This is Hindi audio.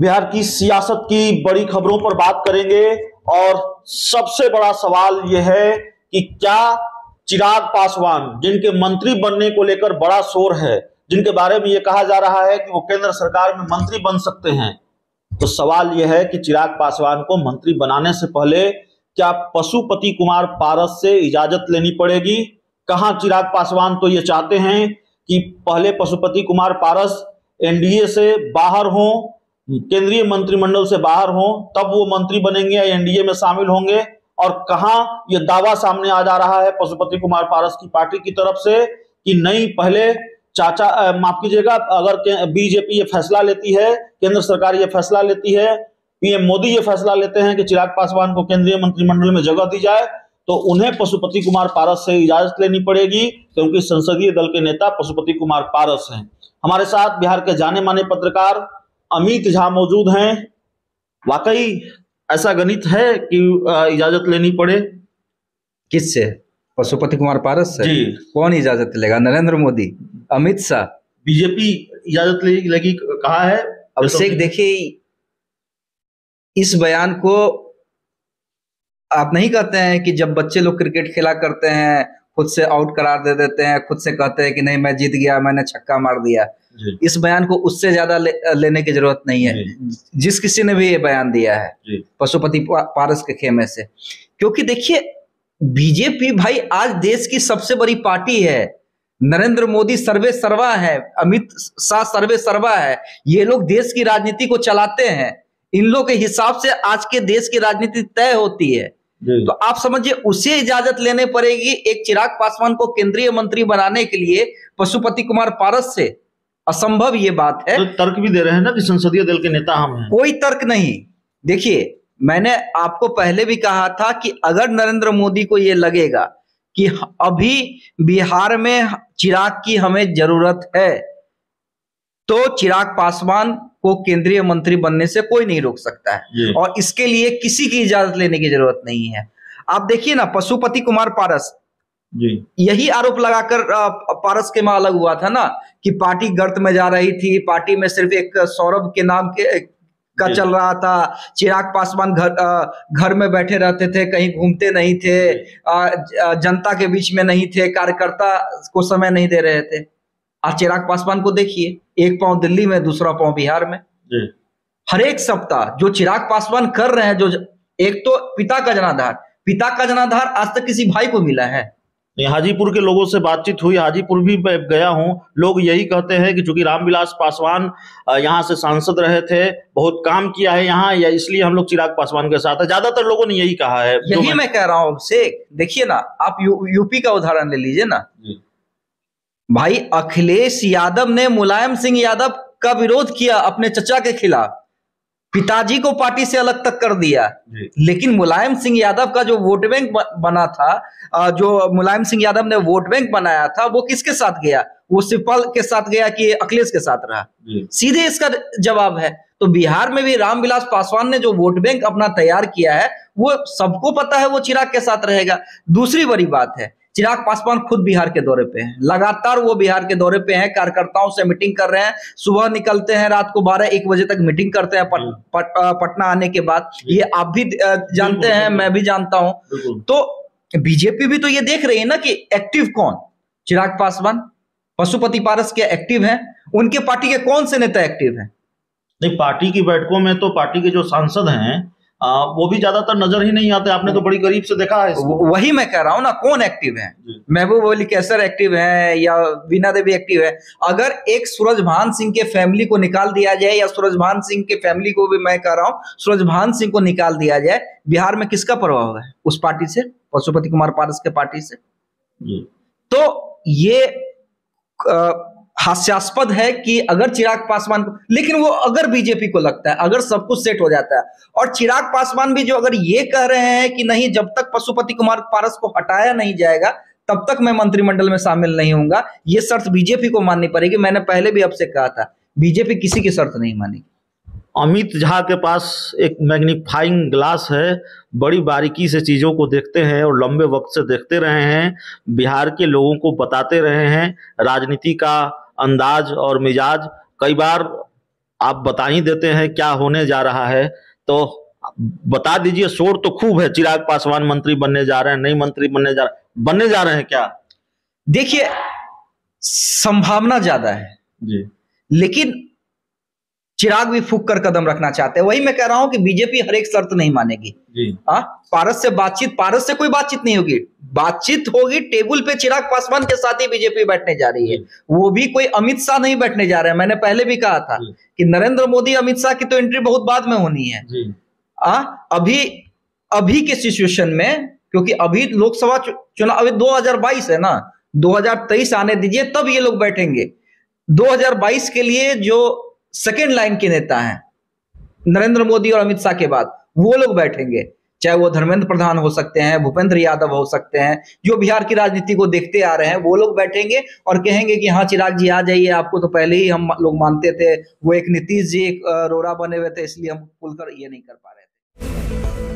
बिहार की सियासत की बड़ी खबरों पर बात करेंगे और सबसे बड़ा सवाल यह है कि क्या चिराग पासवान, जिनके मंत्री बनने को लेकर बड़ा शोर है, जिनके बारे में यह कहा जा रहा है कि वो केंद्र सरकार में मंत्री बन सकते हैं, तो सवाल यह है कि चिराग पासवान को मंत्री बनाने से पहले क्या पशुपति कुमार पारस से इजाजत लेनी पड़ेगी? कहां चिराग पासवान तो ये चाहते हैं कि पहले पशुपति कुमार पारस एनडीए से बाहर हों, केंद्रीय मंत्रिमंडल से बाहर हों, तब वो मंत्री बनेंगे या एनडीए में शामिल होंगे। और कहां ये दावा सामने आ जा रहा है पशुपति कुमार पारस की पार्टी की तरफ से कि नहीं, पहले माफ कीजिएगा, अगर बीजेपी ये फैसला लेती है, केंद्र सरकार ये फैसला लेती है, पीएम मोदी ये फैसला लेते हैं कि चिराग पासवान को केंद्रीय मंत्रिमंडल में जगह दी जाए, तो उन्हें पशुपति कुमार पारस से इजाजत लेनी पड़ेगी, क्योंकि संसदीय दल के नेता पशुपति कुमार पारस हैं। हमारे साथ बिहार के जाने माने पत्रकार अमित झा मौजूद हैं। वाकई ऐसा गणित है कि इजाजत लेनी पड़े? किससे? पशुपति कुमार पारस से? जी। कौन इजाजत लेगा? नरेंद्र मोदी, अमित शाह, बीजेपी इजाजत लेगी कहा है। अभिषेक, देखिए, इस बयान को आप नहीं कहते हैं कि जब बच्चे लोग क्रिकेट खेला करते हैं खुद से आउट करार दे देते हैं, खुद से कहते हैं कि नहीं मैं जीत गया, मैंने छक्का मार दिया। इस बयान को उससे ज्यादा लेने की जरूरत नहीं है जिस किसी ने भी ये बयान दिया है पशुपति पारस के खेमे से। क्योंकि देखिए, बीजेपी भाई आज देश की सबसे बड़ी पार्टी है। नरेंद्र मोदी सर्वे सर्वा है, अमित शाह सर्वे सर्वा है। ये लोग देश की राजनीति को चलाते हैं। इन लोग के हिसाब से आज के देश की राजनीति तय होती है। तो आप समझिए, उसे इजाजत लेने पड़ेगी एक चिराग पासवान को केंद्रीय मंत्री बनाने के लिए पशुपति कुमार पारस से। असंभव ये बात है। तो तर्क भी दे रहे हैं ना कि संसदीय दल के नेता हम हैं। कोई तर्क नहीं। देखिए, मैंने आपको पहले भी कहा था कि अगर नरेंद्र मोदी को ये लगेगा कि अभी बिहार में चिराग की हमें जरूरत है, तो चिराग पासवान को केंद्रीय मंत्री बनने से कोई नहीं रोक सकता है और इसके लिए किसी की इजाजत लेने की जरूरत नहीं है। आप देखिए ना, पशुपति कुमार पारस यही आरोप लगाकर पारस के में अलग हुआ था ना कि पार्टी गर्त में जा रही थी, पार्टी में सिर्फ एक सौरभ के नाम का चल रहा था। चिराग पासवान घर में बैठे रहते थे, कहीं घूमते नहीं थे, जनता के बीच में नहीं थे, कार्यकर्ता को समय नहीं दे रहे थे। आज चिराग पासवान को देखिए, एक पांव दिल्ली में, दूसरा पांव बिहार में। हर एक सप्ताह जो चिराग पासवान कर रहे हैं, जो एक तो पिता का जनाधार आज तक किसी भाई को मिला है? हाजीपुर के लोगों से बातचीत हुई, हाजीपुर भी गया हूं, लोग यही कहते हैं कि चूंकि रामविलास पासवान यहाँ से सांसद रहे थे, बहुत काम किया है यहाँ, या इसलिए हम लोग चिराग पासवान के साथ है। ज्यादातर लोगों ने यही कहा है। यही मैं कह रहा हूँ अभिषेक। देखिए ना, आप यूपी का उदाहरण ले लीजिए ना भाई। अखिलेश यादव ने मुलायम सिंह यादव का विरोध किया अपने चचा के खिलाफ, पिताजी को पार्टी से अलग तक कर दिया, लेकिन मुलायम सिंह यादव का जो वोट बैंक बना था, जो मुलायम सिंह यादव ने वोट बैंक बनाया था, वो किसके साथ गया? वो शिवपाल के साथ गया कि अखिलेश के साथ रहा? सीधे इसका जवाब है। तो बिहार में भी रामविलास पासवान ने जो वोट बैंक अपना तैयार किया है, वो सबको पता है, वो चिराग के साथ रहेगा। दूसरी बड़ी बात है, चिराग पासवान खुद बिहार के दौरे पे हैं, लगातार वो बिहार के दौरे पे हैं, कार्यकर्ताओं से मीटिंग कर रहे हैं। सुबह निकलते हैं, रात को 12-1 बजे तक मीटिंग करते हैं पटना आने के बाद। ये आप भी जानते हैं, मैं भी जानता हूं। तो बीजेपी भी तो ये देख रही है ना कि एक्टिव कौन? चिराग पासवान, पशुपति पारस के एक्टिव हैं, उनके पार्टी के कौन से नेता एक्टिव हैं? नहीं, पार्टी की बैठकों में तो पार्टी के जो सांसद हैं वो भी ज्यादातर नजर ही नहीं आते। आपने तो बड़ी करीब से देखा है इसको। वही मैं कह रहा हूं ना, कौन एक्टिव है? महबूब अली कैसर एक्टिव है या वीणा देवी एक्टिव है? अगर एक सूरजभान सिंह के फैमिली को निकाल दिया जाए, या सूरजभान सिंह के फैमिली को भी मैं कह रहा हूं, सूरजभान सिंह को निकाल दिया जाए, बिहार में किसका प्रभाव है उस पार्टी से? पशुपति कुमार पारस के पार्टी से। तो ये हास्यास्पद है कि अगर चिराग पासवान को, लेकिन वो अगर बीजेपी को लगता है, अगर सब कुछ सेट हो जाता है, और चिराग पासवान भी जो अगर ये कह रहे हैं कि नहीं, जब तक पशुपति कुमार पारस को हटाया नहीं जाएगा तब तक मैं मंत्रिमंडल में शामिल नहीं होऊंगा, ये शर्त बीजेपी को माननी पड़ेगी। मैंने पहले भी आपसे कहा था, बीजेपी किसी की शर्त नहीं मानेगी। अमित झा के पास एक मैग्नीफाइंग ग्लास है, बड़ी बारीकी से चीज़ों को देखते हैं और लंबे वक्त से देखते रहे हैं, बिहार के लोगों को बताते रहे हैं राजनीति का अंदाज और मिजाज। कई बार आप बता ही देते हैं क्या होने जा रहा है, तो बता दीजिए। शोर तो खूब है, चिराग पासवान मंत्री बनने जा रहे हैं, नई मंत्री बनने जा रहे हैं क्या? देखिए, संभावना ज्यादा है जी, लेकिन चिराग भी फूंक कर कदम रखना चाहते हैं। वही मैं कह रहा हूं कि बीजेपी हर एक शर्त नहीं मानेगी जी। पारस से कोई बातचीत नहीं होगी। बातचीत होगी टेबल पे चिराग पासवान के साथ ही बीजेपी बैठने जा रही है। वो भी कोई अमित शाह नहीं बैठने जा रहे हैं। मैंने पहले भी कहा था कि नरेंद्र मोदी अमित शाह की तो एंट्री बहुत बाद में होनी है। अभी के सिचुएशन में, क्योंकि अभी लोकसभा चुनाव अभी 2022 है ना, 2023 आने दीजिए तब ये लोग बैठेंगे। 2022 के लिए जो सेकेंड लाइन के नेता हैं नरेंद्र मोदी और अमित शाह के बाद, वो लोग बैठेंगे। चाहे वो धर्मेंद्र प्रधान हो सकते हैं, भूपेंद्र यादव हो सकते हैं, जो बिहार की राजनीति को देखते आ रहे हैं, वो लोग बैठेंगे और कहेंगे कि हाँ चिराग जी आ जाइए, आपको तो पहले ही हम लोग मानते थे, वो एक नीतीश जी एक रोड़ा बने हुए थे, इसलिए हम खुलकर ये नहीं कर पा रहे थे।